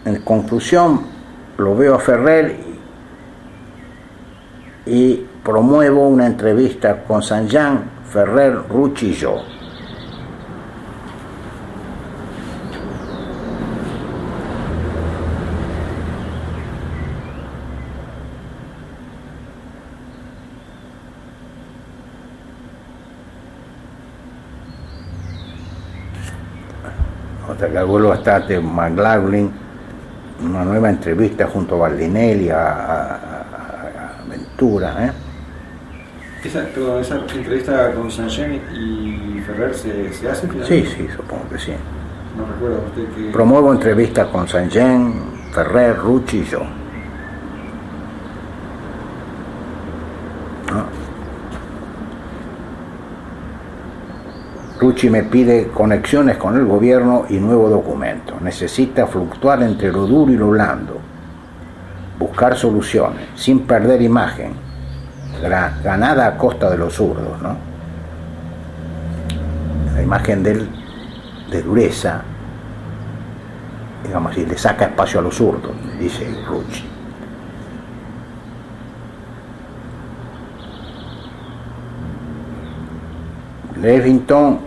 En conclusión, lo veo a Ferrer y promuevo una entrevista con Saint-Jean, Ferrer, Rucci y yo. Que vuelvo hasta McLaughlin, una nueva entrevista junto a Baldinelli, a Ventura. ¿Esa entrevista con Saint-Jean y Ferrer se hace finalmente? Sí, supongo que sí. No recuerdo usted que... Promuevo entrevistas con Saint-Jean, Ferrer, Rucci y yo. Rucci me pide conexiones con el gobierno y nuevo documento. Necesita fluctuar entre lo duro y lo blando. Buscar soluciones, sin perder imagen. Ganada a costa de los zurdos, ¿no? La imagen de él, de dureza, digamos así, le saca espacio a los zurdos, dice Rucci. Levington,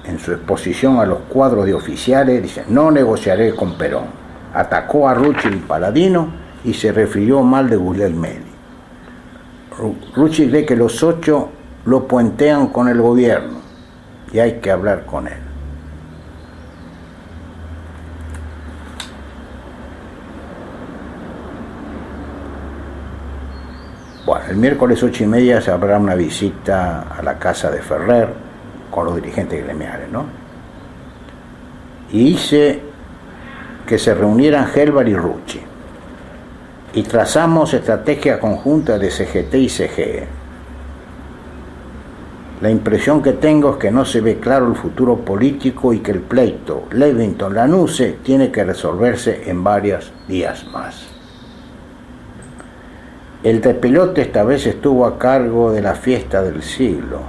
en su exposición a los cuadros de oficiales, dice: no negociaré con Perón. Atacó a Rucci y Palladino y se refirió mal de Guglielmelli. Rucci cree que los 8 lo puentean con el gobierno y hay que hablar con él. Bueno, el miércoles 8:30 se habrá una visita a la casa de Ferrer con los dirigentes gremiales, ¿no? Y hice que se reunieran Gelbar y Rucci y trazamos estrategia conjunta de CGT y CGE. La impresión que tengo es que no se ve claro el futuro político y que el pleito Levington-Lanuse tiene que resolverse en varios días más. El despelote esta vez estuvo a cargo de la fiesta del siglo.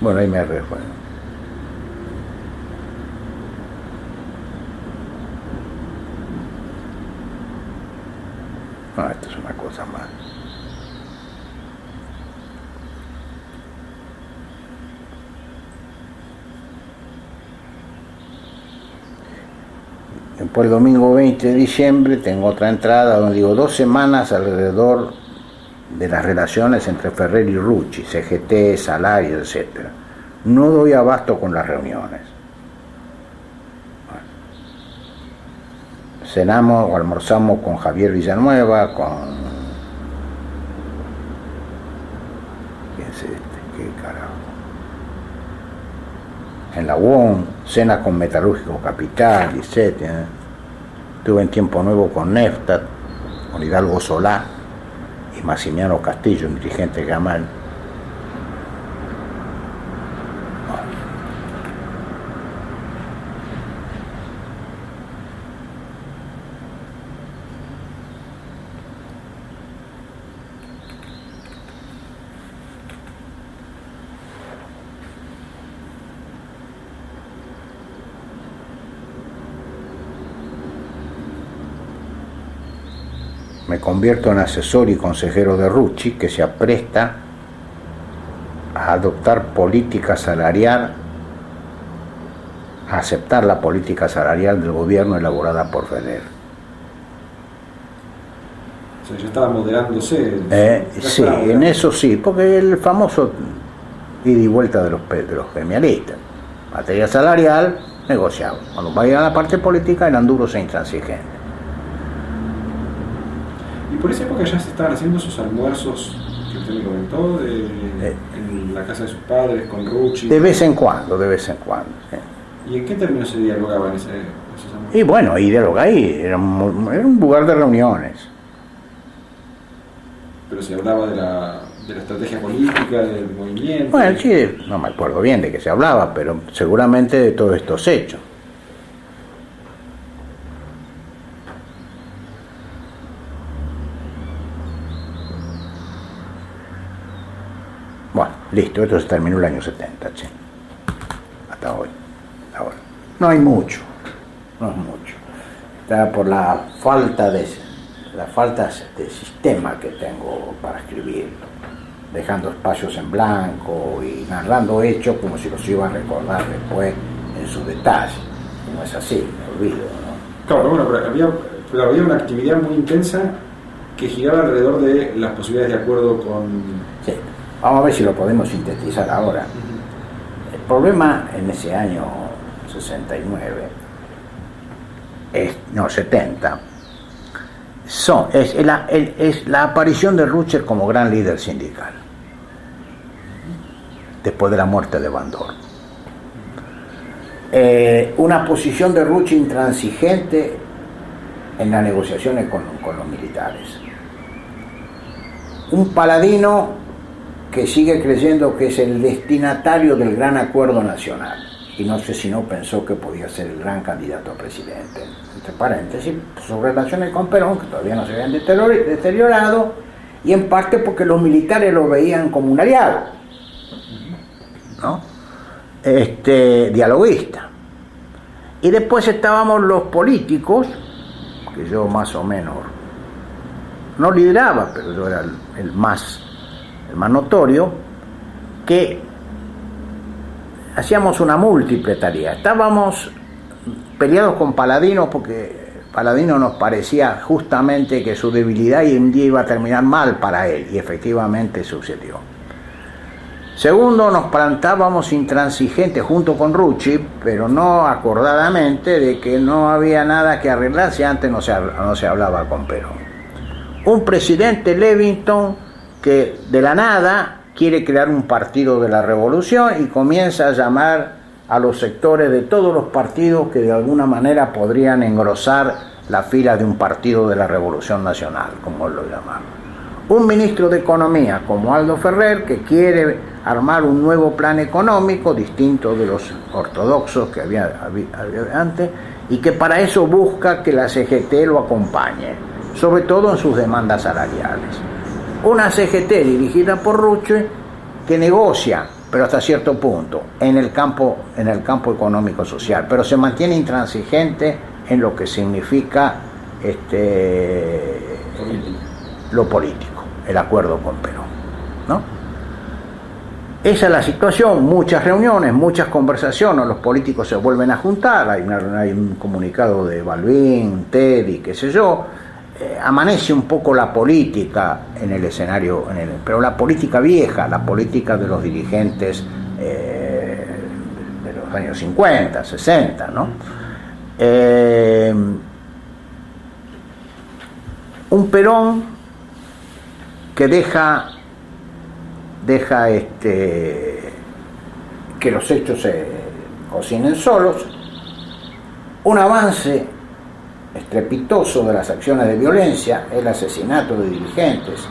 Bueno, ahí me recuerdo. No, esto es una cosa más. Después el domingo 20 de diciembre tengo otra entrada donde digo 2 semanas alrededor de las relaciones entre Ferrer y Rucci, CGT, salarios, etc. No doy abasto con las reuniones. Bueno. Cenamos o almorzamos con Javier Villanueva, con... ¿Quién es este? ¿Qué carajo? En la UON, cena con Metalúrgico Capital, etc. Estuve en Tiempo Nuevo con Neftat, con Hidalgo Solá y Maximiano Castillo, un dirigente gamal. Me convierto en asesor y consejero de Rucci, que se apresta a adoptar política salarial, a aceptar la política salarial del gobierno elaborada por Ferrer. O sea, ya estaba moderándose. Sí, en eso sí, porque el famoso ida y vuelta de los gremialistas. Materia salarial, negociado. Cuando vayan a la parte política eran duros e intransigentes. Y por esa época ya se estaban haciendo esos almuerzos que usted me comentó, en la casa de sus padres, con Rucci. De vez en cuando, sí. ¿Y en qué términos se dialogaban esos almuerzos? Y bueno, ahí dialoga ahí, era un lugar de reuniones. Pero se hablaba de la estrategia política, del movimiento. Bueno, sí, no me acuerdo bien de qué se hablaba, pero seguramente de todos estos hechos. Bueno, listo, esto se terminó el año 70, che. Hasta hoy, ahora. No hay mucho, no es mucho. Está por la falta de sistema que tengo para escribirlo, dejando espacios en blanco y narrando hechos como si los iba a recordar después en su detalle. No es así, me olvido, ¿no? Claro, bueno, pero había una actividad muy intensa que giraba alrededor de las posibilidades de acuerdo con... Sí. Vamos a ver si lo podemos sintetizar ahora. El problema en ese año 69, 70, es la aparición de Rucci como gran líder sindical, después de la muerte de Van Dorn. Una posición de Rucci intransigente en las negociaciones con los militares. Un paladino que sigue creyendo que es el destinatario del gran acuerdo nacional, y no sé si no pensó que podía ser el gran candidato a presidente. Entre paréntesis, sus relaciones con Perón, que todavía no se habían deteriorado, y en parte porque los militares lo veían como un aliado, ¿no? Dialoguista. Y después estábamos los políticos, que yo más o menos no lideraba, pero yo era el más el más notorio, que hacíamos una múltiple tarea. Estábamos peleados con Paladino porque Paladino nos parecía justamente que su debilidad y un día iba a terminar mal para él, y efectivamente sucedió. Segundo, nos plantábamos intransigentes junto con Rucci, pero no acordadamente, de que no había nada que arreglar si antes no se hablaba con Perón. Un presidente Levington que de la nada quiere crear un partido de la revolución y comienza a llamar a los sectores de todos los partidos que de alguna manera podrían engrosar la fila de un partido de la Revolución Nacional, como él lo llamaba. Un ministro de Economía como Aldo Ferrer, que quiere armar un nuevo plan económico distinto de los ortodoxos que había antes, y que para eso busca que la CGT lo acompañe, sobre todo en sus demandas salariales. Una CGT dirigida por Rucci que negocia, pero hasta cierto punto, en el campo económico-social, pero se mantiene intransigente en lo que significa lo político, el acuerdo con Perón, ¿no? Esa es la situación, muchas reuniones, muchas conversaciones, los políticos se vuelven a juntar, hay un comunicado de Balbín, Teddy, qué sé yo, amanece un poco la política en el escenario, pero la política vieja, la política de los dirigentes de los años 50, 60, ¿no? Un Perón que deja que los hechos se cocinen solos, un avance estrepitoso de las acciones de violencia, el asesinato de dirigentes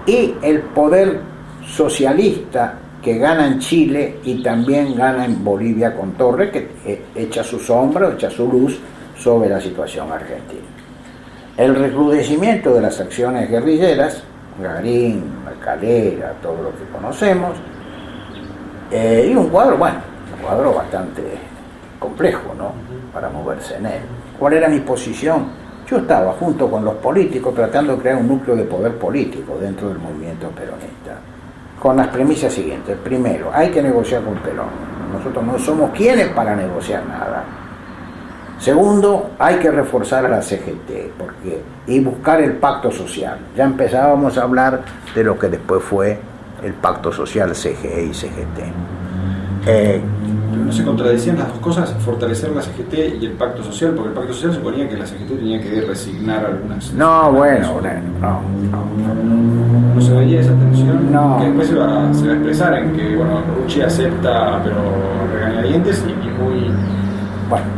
y el poder socialista que gana en Chile y también gana en Bolivia con Torres, que echa su sombra, echa su luz sobre la situación argentina. El recrudecimiento de las acciones guerrilleras, Garín, Calera, todo lo que conocemos, y un cuadro bastante complejo, ¿no?, para moverse en él. ¿Cuál era mi posición? Yo estaba junto con los políticos tratando de crear un núcleo de poder político dentro del movimiento peronista, con las premisas siguientes. Primero, hay que negociar con Perón. Nosotros no somos quienes para negociar nada. Segundo, hay que reforzar a la CGT y buscar el pacto social. Ya empezábamos a hablar de lo que después fue el pacto social CGE y CGT. ¿No se contradecían las dos cosas, fortalecer la CGT y el pacto social? Porque el pacto social suponía que la CGT tenía que resignar algunas... No. ¿No se veía esa tensión? No. Que después se va a expresar en que, Rucci acepta, pero regañadientes y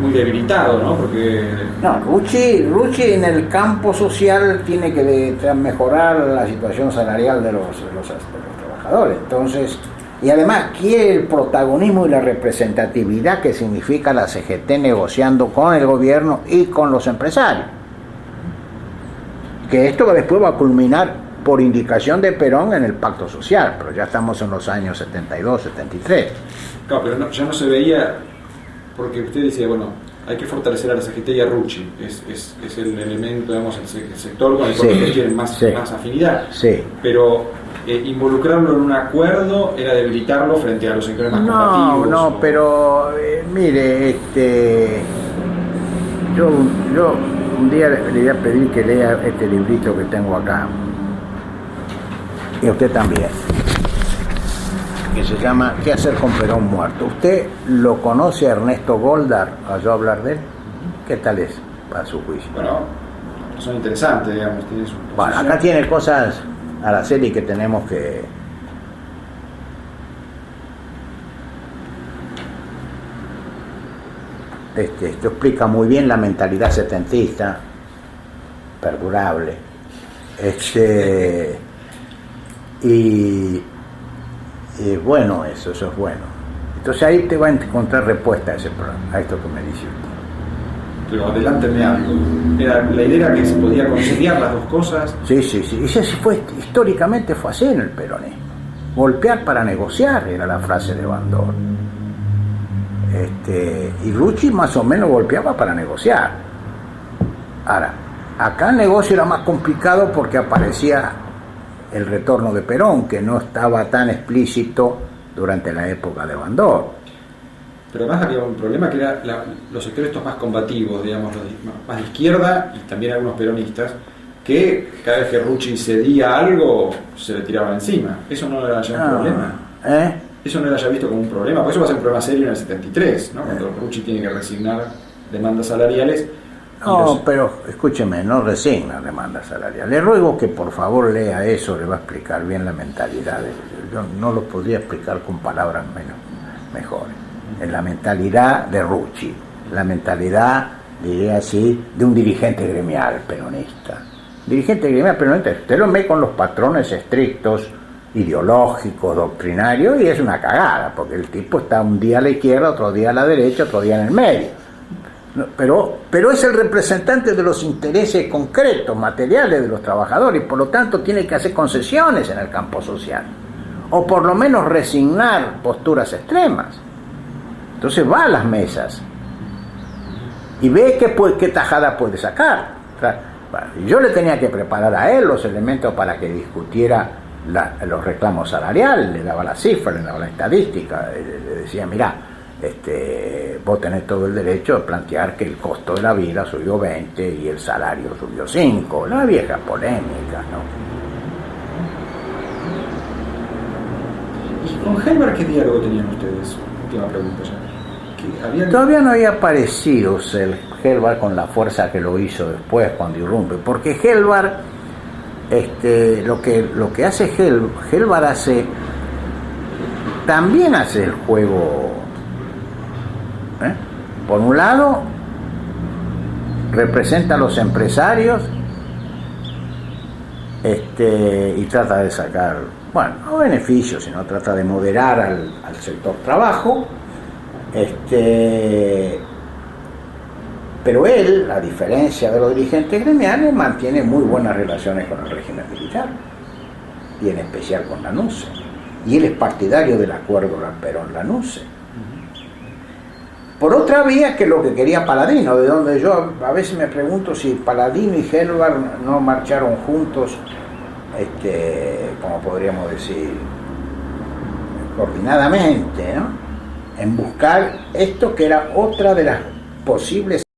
muy debilitado, ¿no? Porque... No, Rucci en el campo social tiene que mejorar la situación salarial de los trabajadores. Entonces... Y además quiere el protagonismo y la representatividad que significa la CGT negociando con el gobierno y con los empresarios. Que esto después va a culminar por indicación de Perón en el pacto social, pero ya estamos en los años 72, 73. Claro, pero ya no se veía, porque usted decía, hay que fortalecer a la CGT y a Rucci, es el elemento, digamos, el sector con el que tienen más afinidad. Sí. Pero... involucrarlo en un acuerdo era debilitarlo frente a los sectores más combativos. No, pero mire, yo un día le voy a pedir que lea este librito que tengo acá, y usted también, que se llama ¿Qué hacer con Perón muerto? ¿Usted lo conoce a Ernesto Goldar? ¿Oyó hablar de él? ¿Qué tal es para su juicio? Son interesantes, digamos. Acá tiene cosas a la serie que tenemos que... Esto explica muy bien la mentalidad setentista, perdurable. Y bueno, eso es bueno. Entonces ahí te va a encontrar respuesta a ese problema, a esto que me dice usted. Pero adelánteme algo. La idea era que se podía conciliar las dos cosas. Sí. Históricamente fue así en el peronismo. Golpear para negociar era la frase de Bandor. Y Rucci más o menos golpeaba para negociar. Ahora, acá el negocio era más complicado porque aparecía el retorno de Perón, que no estaba tan explícito durante la época de Bandor. Pero además había un problema que era los sectores estos más combativos, digamos, los más de izquierda y también algunos peronistas, que cada vez que Rucci cedía algo se le tiraban encima. Eso no era ya un problema. Eso no era ya visto como un problema, porque eso va a ser un problema serio en el 73, ¿no? Cuando Rucci tiene que resignar demandas salariales. No, pero escúcheme, no resigna demandas salariales. Le ruego que por favor lea eso, le va a explicar bien la mentalidad. Yo no lo podría explicar con palabras mejores. En la mentalidad de Rucci, la mentalidad, diría así, de un dirigente gremial peronista. Dirigente gremial peronista, usted lo ve con los patrones estrictos, ideológicos, doctrinarios, y es una cagada, porque el tipo está un día a la izquierda, otro día a la derecha, otro día en el medio. Pero es el representante de los intereses concretos, materiales de los trabajadores, y por lo tanto tiene que hacer concesiones en el campo social, o por lo menos resignar posturas extremas. Entonces va a las mesas y ve qué tajada puede sacar. O sea, yo le tenía que preparar a él los elementos para que discutiera los reclamos salariales, le daba la cifra, le daba la estadística, le decía, mirá, vos tenés todo el derecho de plantear que el costo de la vida subió 20 y el salario subió 5, la vieja polémica, ¿no? ¿Y con Helvar qué diálogo tenían ustedes? Última pregunta ya. Todavía no había aparecido el Helvar con la fuerza que lo hizo después cuando irrumpe, porque Helvar, lo que hace Helvar también hace el juego. Por un lado, representa a los empresarios y trata de sacar, bueno, no beneficios, sino trata de moderar al sector trabajo. Pero él, a diferencia de los dirigentes gremiales, mantiene muy buenas relaciones con el régimen militar, y en especial con Lanusse. Y él es partidario del acuerdo Perón-Lanusse. Por otra vía, que lo que quería Paladino, de donde yo a veces me pregunto si Paladino y Helvar no marcharon juntos, como podríamos decir, coordinadamente, ¿no?, en buscar esto que era otra de las posibles